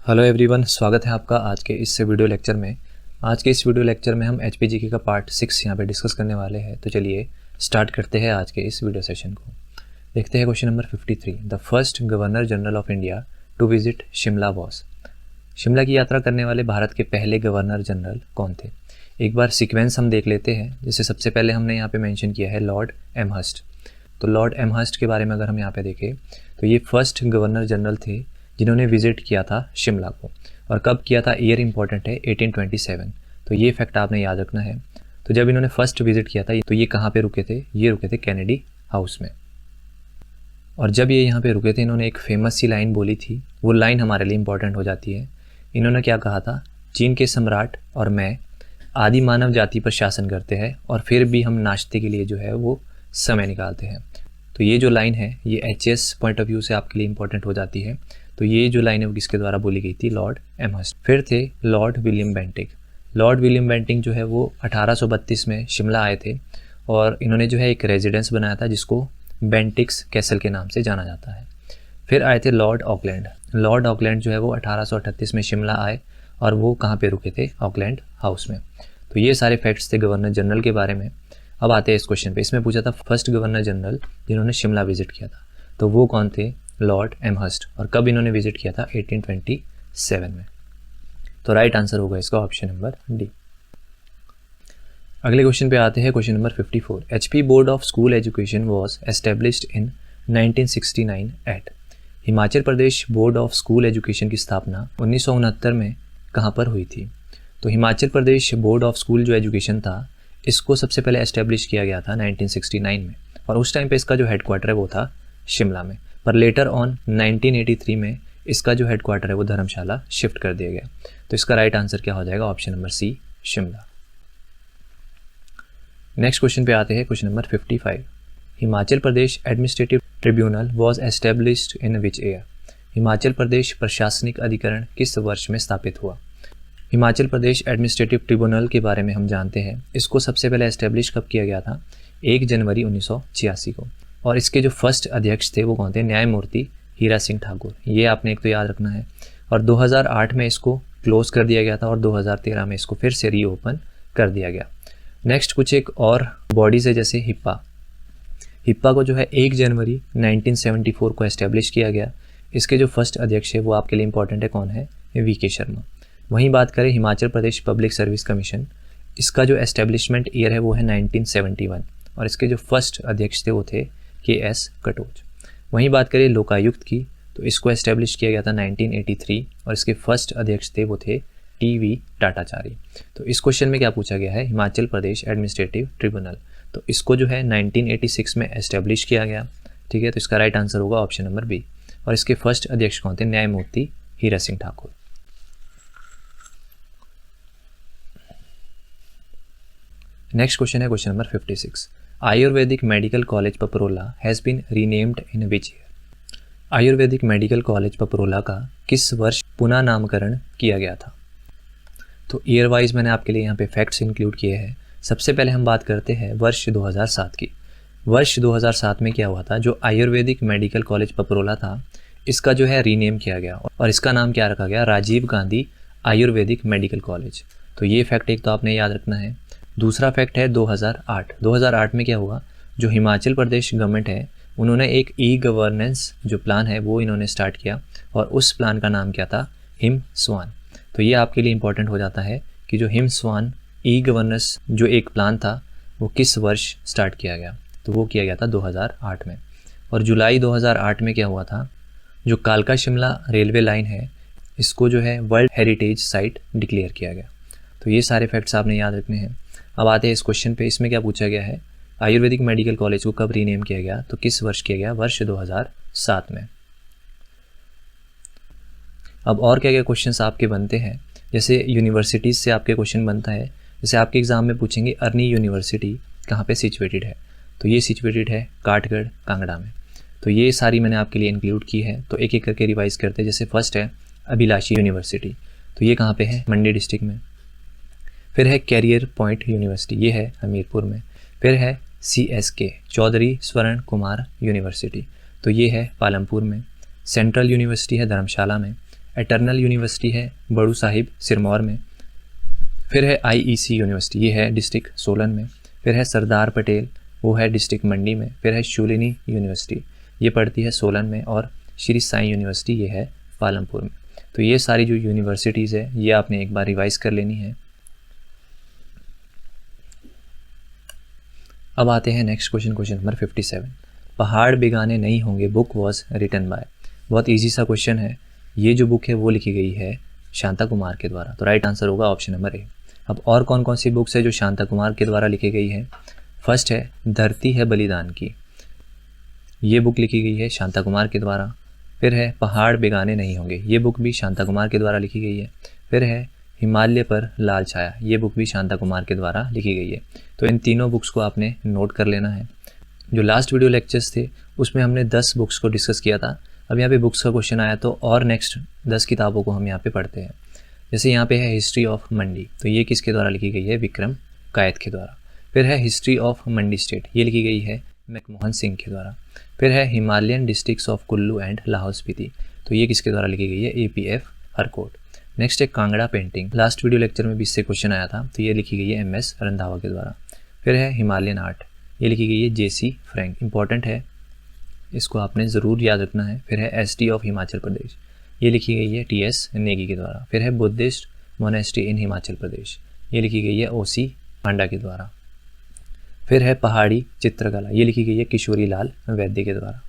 Hello everyone, स्वागत है आपका आज के इस वीडियो लेक्चर में। आज के इस वीडियो लेक्चर में हम HPGK का पार्ट 6 यहाँ पे डिस्कस करने वाले हैं। तो चलिए स्टार्ट करते हैं आज के इस वीडियो सेशन को। देखते हैं question number 53। The first governor general of India to visit Shimla was. Shimla की यात्रा करने वाले भारत के पहले गवर्नर जनरल कौन थे? एक बार सीक्वेंस हम देख लेते हैं। जैसे सबसे पहले हमने यहाँ पे मेंशन किया है लॉर्ड एमहर्स्ट। तो लॉर्ड एमहर्स्ट के बारे में अगर हम यहाँ पे देखें तो ये फर्स्ट गवर्नर जनरल थे जिन्होंने विजिट किया था शिमला को। और कब किया था, ईयर इंपॉर्टेंट है 1827। तो ये फैक्ट आपने याद रखना है। तो जब इन्होंने फर्स्ट विजिट किया था तो ये कहाँ पे रुके थे? ये रुके थे कैनेडी हाउस में। और जब ये यहाँ पे रुके थे इन्होंने एक फेमस सी लाइन बोली थी। वो लाइन हमारे लिए इंपॉर्टेंट हो जाती है। इन्होंने क्या कहा था? चीन के सम्राट और मैं आदि मानव जाति पर शासन करते हैं और फिर भी हम नाश्ते के लिए जो है वो समय निकालते हैं। तो ये जो लाइन है ये HS पॉइंट ऑफ व्यू से आपके लिए इंपॉर्टेंट हो जाती है। तो ये जो लाइन है वो किसके द्वारा बोली गई थी? Lord Amherst. फिर थे Lord William Bentinck. Lord William Bentinck जो है वो 1832 में शिमला आए थे और इन्होंने जो है एक रेजिडेंस बनाया था जिसको बेंटिक्स कैसल के नाम से जाना जाता है। फिर आए थे लॉर्ड ऑकलैंड। लॉर्ड ऑकलैंड जो है वो 1838 में शिमला आए और वो कहाँ पे रुके थे? ऑकलैंड हाउस में। तो ये सारे फैक्ट्स थे गवर्नर जनरल के बारे में। अब आते हैं इस क्वेश्चन पे। इसमें पूछा था फर्स्ट गवर्नर जनरल जिन्होंने शिमला विजिट किया था, तो वो कौन थे? Lord Amherst. और कब इन्होंने विजिट किया था? 1827 में। तो राइट आंसर होगा इसका ऑप्शन नंबर डी। अगले क्वेश्चन पे आते हैं, question number 54। HP board of school education was established in 1969 at. Himachal Pradesh board of school education की स्थापना 1969 में कहाँ पर हुई थी? तो Himachal Pradesh board of school जो एजुकेशन था इसको सबसे पहले एस्टेब्लिश किया गया था 1969 में और उस टाइम पे इसका जो हेडक्वार्टर है वो था शिमला में। पर लेटर ऑन 1983 में इसका जो हेडक्वार्टर है वो धर्मशाला शिफ्ट कर दिया गया। तो इसका राइट आंसर क्या हो जाएगा? Option number C, Shimla. Next question पे आते हैं, question number 55। Himachal Pradesh administrative tribunal was established in which year. Himachal Pradesh प्रशासनिक अधिकरण किस वर्ष में स्थापित हुआ? हिमाचल प्रदेश एडमिनिस्ट्रेटिव ट्रिब्यूनल के बारे में हम जानते हैं। इसको सबसे पहले एस्टेब्लिश कब किया गया था? 1 जनवरी 1986 को। और इसके जो फर्स्ट अध्यक्ष थे वो कौन थे? न्यायमूर्ति हीरा सिंह ठाकुर। ये आपने एक तो याद रखना है। और 2008 में इसको क्लोज कर दिया गया था और 2013 में इसको फिर से रीओपन कर दिया गया। नेक्स्ट कुछ एक और बॉडीज़ है जैसे हिप्पा। हिप्पा को जो है 1 जनवरी 1974 को एस्टेब्लिश किया गया। इसके जो फर्स्ट अध्यक्ष है वो आपके लिए इंपॉर्टेंट है, कौन है? VK शर्मा। वहीं बात करें Himachal Pradesh public service commission, इसका जो एस्टेब्लिशमेंट ईयर है वो है 1971 और इसके जो फर्स्ट अध्यक्ष थे वो थे KS कटोच। वहीं बात करें लोकायुक्त की तो इसको एस्टेब्लिश किया गया था 1983 और इसके फर्स्ट अध्यक्ष थे वो थे TV टाटाचारी। तो इस क्वेश्चन में क्या पूछा गया है? Himachal Pradesh administrative tribunal. तो इसको जो है 1986 में एस्टेब्लिश किया गया। ठीक है, तो इसका राइट आंसर होगा ऑप्शन नंबर बी। और इसके फर्स्ट अध्यक्ष कौन थे? न्यायमूर्ति हीरा सिंह ठाकुर। नेक्स्ट क्वेश्चन है question number 56। Ayurvedic medical college Paprola has been renamed in which year. Ayurvedic medical college Paprola का किस वर्ष पुनः नामकरण किया गया था? तो ईयर वाइज मैंने आपके लिए यहाँ पे फैक्ट्स इंक्लूड किए हैं। सबसे पहले हम बात करते हैं वर्ष 2007 की। वर्ष 2007 में क्या हुआ था? जो आयुर्वेदिक मेडिकल कॉलेज पपरोला था इसका जो है रीनेम किया गया और इसका नाम क्या रखा गया? Rajiv Gandhi ayurvedic medical college. तो ये फैक्ट एक तो आपने याद रखना है। दूसरा फैक्ट है 2008 में क्या हुआ? जो हिमाचल प्रदेश गवर्नमेंट है उन्होंने एक ई-गवर्नेंस जो प्लान है वो इन्होंने स्टार्ट किया और उस प्लान का नाम क्या था? हिम स्वान। तो ये आपके लिए इंपॉर्टेंट हो जाता है कि जो हिम स्वान ई-गवर्नेंस जो एक प्लान था वो किस वर्ष स्टार्ट किया गया? तो वो किया गया था 2008 में। और जुलाई 2008 में क्या हुआ था? जो कालका शिमला रेलवे लाइन है इसको जो है वर्ल्ड हेरिटेज साइट डिक्लेयर किया गया। तो ये सारे फैक्ट्स आपने याद रखने हैं। अब आते हैं इस क्वेश्चन पे। इसमें क्या पूछा गया है? आयुर्वेदिक मेडिकल कॉलेज को कब रीनेम किया गया? तो किस वर्ष किया गया? वर्ष 2007 में। अब और क्या क्या क्वेश्चंस आपके बनते हैं? जैसे यूनिवर्सिटीज़ से आपके क्वेश्चन बनता है। जैसे आपके एग्जाम में पूछेंगे अर्नी यूनिवर्सिटी कहाँ पे सिचुएटेड है? तो ये सिचुएटेड है काठगढ़ कांगड़ा में। तो ये सारी मैंने आपके लिए इंक्लूड की है। तो एक एक करके रिवाइज करते हैं। जैसे फर्स्ट है अभिलाषी यूनिवर्सिटी, तो ये कहाँ पे है? मंडी डिस्ट्रिक्ट में। फिर है कैरियर पॉइंट यूनिवर्सिटी, ये है हमीरपुर में। फिर है CSK चौधरी स्वर्ण कुमार यूनिवर्सिटी, तो ये है पालमपुर में। सेंट्रल यूनिवर्सिटी है धर्मशाला में। एटर्नल यूनिवर्सिटी है बड़ू साहिब सिरमौर में। फिर है IEC यूनिवर्सिटी, ये है डिस्ट्रिक्ट सोलन में। फिर है सरदार पटेल, वो है डिस्ट्रिक्ट मंडी में। फिर है शूलिनी यूनिवर्सिटी, ये पड़ती है सोलन में। और श्री साई यूनिवर्सिटी, ये है पालमपुर में। तो ये सारी जो यूनिवर्सिटीज़ है ये आपने एक बार रिवाइज कर लेनी है। अब आते हैं नेक्स्ट क्वेश्चन, क्वेश्चन नंबर 57। पहाड़ बेगाने नहीं होंगे बुक वॉज रिटन बाय। बहुत ईजी सा क्वेश्चन है। ये जो बुक है वो लिखी गई है शांता कुमार के द्वारा। तो राइट आंसर होगा ऑप्शन नंबर ए। अब और कौन कौन सी बुक्स है जो शांता कुमार के द्वारा लिखी गई है? फर्स्ट है धरती है बलिदान की, ये बुक लिखी गई है शांता कुमार के द्वारा। फिर है पहाड़ बेगाने नहीं होंगे, ये बुक भी शांता कुमार के द्वारा लिखी गई है। फिर है हिमालय पर लाल छाया, ये बुक भी शांता कुमार के द्वारा लिखी गई है। तो इन तीनों बुक्स को आपने नोट कर लेना है। जो लास्ट वीडियो लेक्चर्स थे उसमें हमने 10 बुक्स को डिस्कस किया था। अब यहाँ पे बुक्स का क्वेश्चन आया तो और नेक्स्ट 10 किताबों को हम यहाँ पे पढ़ते हैं। जैसे यहाँ पे है हिस्ट्री ऑफ मंडी, तो ये किसके द्वारा लिखी गई है? विक्रम कायत के द्वारा। फिर है हिस्ट्री ऑफ मंडी स्टेट, ये लिखी गई है मैकमोहन सिंह के द्वारा। फिर है Himalayan districts of Kullu and Lahaul Spiti, तो ये किसके द्वारा लिखी गई है? APF Harcourt. नेक्स्ट है Kangra painting, last video lecture में भी इससे क्वेश्चन आया था, तो ये लिखी गई है MS रंधावा के द्वारा। फिर है हिमालयन आर्ट, ये लिखी गई है JC फ्रैंक, इंपॉर्टेंट है, इसको आपने ज़रूर याद रखना है। फिर है ST ऑफ हिमाचल प्रदेश, ये लिखी गई है TS नेगी के द्वारा। फिर है बुद्धिस्ट मोनेस्ट्री इन हिमाचल प्रदेश, ये लिखी गई है OC पांडा के द्वारा। फिर है पहाड़ी चित्रकला, ये लिखी गई है किशोरी लाल वैद्य के द्वारा।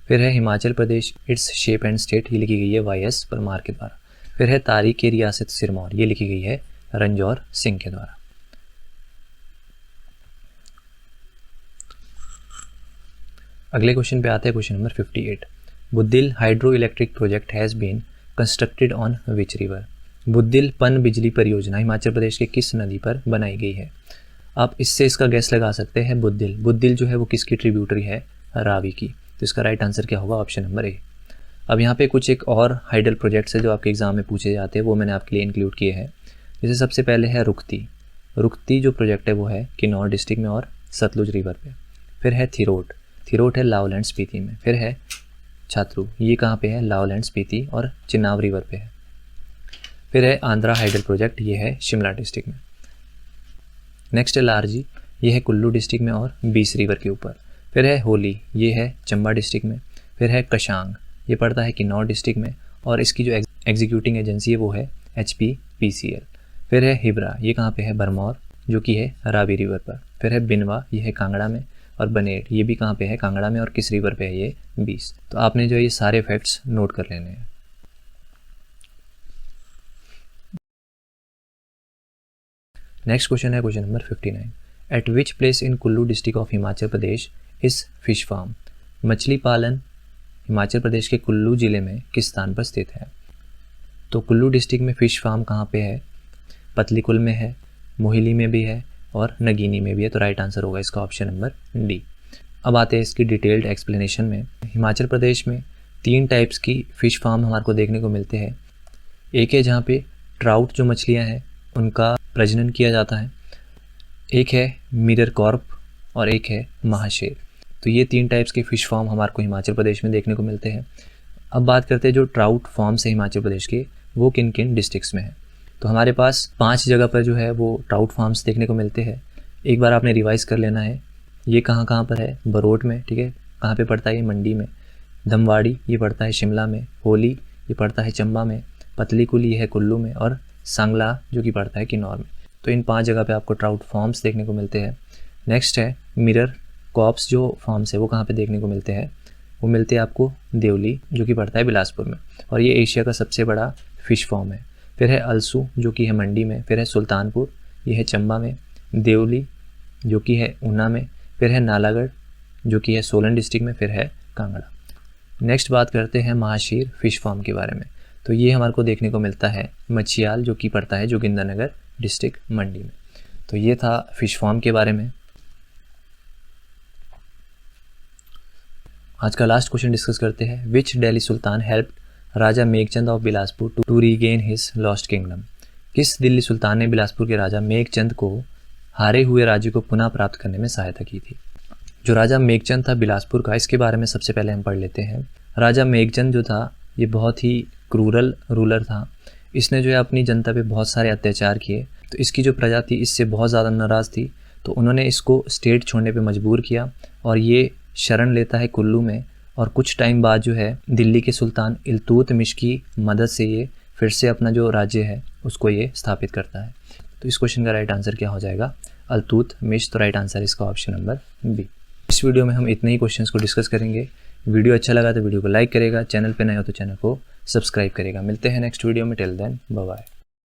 फिर है Himachal Pradesh its shape and state, ये लिखी गई है YS परमार के द्वारा। फिर है तारीख रियासत सिरमौर, ये लिखी गई है रंजौर सिंह के द्वारा। अगले क्वेश्चन पे आते हैं, question number 58। Budhil hydroelectric project has been constructed on which river. Budhil पन बिजली परियोजना हिमाचल प्रदेश के किस नदी पर बनाई गई है? आप इससे इसका गैस लगा सकते हैं। बुद्दिल जो है वो किसकी ट्रिब्यूटरी है? रावी की। तो इसका राइट आंसर क्या होगा? Option number A. अब यहाँ पे कुछ एक और हाइडल प्रोजेक्ट्स है जो आपके एग्जाम में पूछे जाते हैं, वो मैंने आपके लिए इंक्लूड किए हैं। जैसे सबसे पहले है रुकती जो प्रोजेक्ट है वो है किन्नौर डिस्ट्रिक्ट में और सतलुज रिवर पे। फिर है थिरोट है लाहौल एंड स्पीति में। फिर है छात्रू, ये कहाँ पे है? लाहौल एंड स्पीति और चिनाब रिवर पे है। फिर है आंध्रा हाइडल प्रोजेक्ट, ये है शिमला डिस्ट्रिक्ट में। नेक्स्ट है लारजी, ये है कुल्लू डिस्ट्रिक्ट में और बीस रिवर के ऊपर। फिर है होली, ये है चंबा डिस्ट्रिक्ट में। फिर है कशांग, ये पड़ता है किन्नौर डिस्ट्रिक्ट में और इसकी जो एग्जीक्यूटिंग एजेंसी है वो है HPPCL। फिर है हिब्रा, ये कहाँ पे है? भरमौर, जो कि है रावी रिवर पर। फिर है बिनवा, ये है कांगड़ा में। और बनेट, ये भी कहाँ पे है? कांगड़ा में। और किस रिवर पे है? ये 20। तो आपने जो ये सारे फैक्ट्स नोट कर लेने हैं। नेक्स्ट क्वेश्चन है question number 59। At which place in Kullu district of Himachal Pradesh is fish farm. मछली पालन हिमाचल प्रदेश के कुल्लू जिले में किस स्थान पर स्थित है? तो कुल्लू डिस्ट्रिक्ट में फिश फार्म कहाँ पे है? पतलीकुल में है, मोहिली में भी है और नगीनी में भी है। तो राइट आंसर होगा इसका ऑप्शन नंबर डी। अब आते हैं इसकी डिटेल्ड एक्सप्लेनेशन में। हिमाचल प्रदेश में 3 टाइप्स की फ़िश फार्म हमारे को देखने को मिलते हैं। एक है जहाँ पे ट्राउट जो मछलियाँ हैं उनका प्रजनन किया जाता है, एक है मिरर कॉर्प और एक है महाशेर। तो ये 3 टाइप्स के फ़िश फार्म हमारे को हिमाचल प्रदेश में देखने को मिलते हैं। अब बात करते हैं जो ट्राउट फार्म्स है हिमाचल प्रदेश के, वो किन किन डिस्ट्रिक्ट्स में है। तो हमारे पास 5 जगह पर जो है वो ट्राउट फार्म्स देखने को मिलते हैं। एक बार आपने रिवाइज़ कर लेना है, ये कहाँ कहाँ पर है? बरोट में, ठीक है। कहाँ पे पड़ता है? ये मंडी में। धमवाड़ी, ये पड़ता है शिमला में। होली, ये पड़ता है चंबा में। पतलीकुल, ये है कुल्लू में। और सांगला, जो कि पड़ता है किन्नौर में। तो इन 5 जगह पे आपको ट्राउट फार्म्स देखने को मिलते हैं। नेक्स्ट है मिरर कॉप्स जो फार्म्स है वो कहाँ पे देखने को मिलते हैं? वो मिलते हैं आपको देवली, जो कि पड़ता है बिलासपुर में और ये एशिया का सबसे बड़ा फ़िश फार्म है। फिर है अलसू, जो कि है मंडी में। फिर है सुल्तानपुर, ये है चंबा में। देवली, जो कि है ऊना में। फिर है नालागढ़, जो कि है सोलन डिस्ट्रिक्ट में। फिर है कांगड़ा। नेक्स्ट बात करते हैं महाशीर फ़िश फार्म के बारे में। तो ये हमारे को देखने को मिलता है मछियाल, जो कि पड़ता है जोगिंदरनगर डिस्ट्रिक्ट मंडी में। तो ये था फ़िश फार्म के बारे में। आज का लास्ट क्वेश्चन डिस्कस करते हैं। Which Delhi sultan help Raja Meghchand of Bilaspur to regain his lost kingdom. किस दिल्ली सुल्तान ने बिलासपुर के राजा मेघचंद को हारे हुए राज्य को पुनः प्राप्त करने में सहायता की थी? जो राजा मेघचंद था बिलासपुर का, इसके बारे में सबसे पहले हम पढ़ लेते हैं। राजा मेघचंद जो था ये बहुत ही क्रूरल रूलर था। इसने जो है अपनी जनता पे बहुत सारे अत्याचार किए। तो इसकी जो प्रजा थी इससे बहुत ज़्यादा नाराज़ थी, तो उन्होंने इसको स्टेट छोड़ने पे मजबूर किया और ये शरण लेता है कुल्लू में। और कुछ टाइम बाद जो है दिल्ली के सुल्तान इल्तुतमिश की मदद से ये फिर से अपना जो राज्य है उसको ये स्थापित करता है। तो इस क्वेश्चन का राइट आंसर क्या हो जाएगा? इल्तुतमिश। तो राइट आंसर इसका ऑप्शन नंबर बी। इस वीडियो में हम इतने ही क्वेश्चंस को डिस्कस करेंगे। वीडियो अच्छा लगा तो वीडियो को लाइक करेगा, चैनल पे नए हो तो चैनल को सब्सक्राइब करेगा। मिलते हैं नेक्स्ट वीडियो में। Till then bye bye.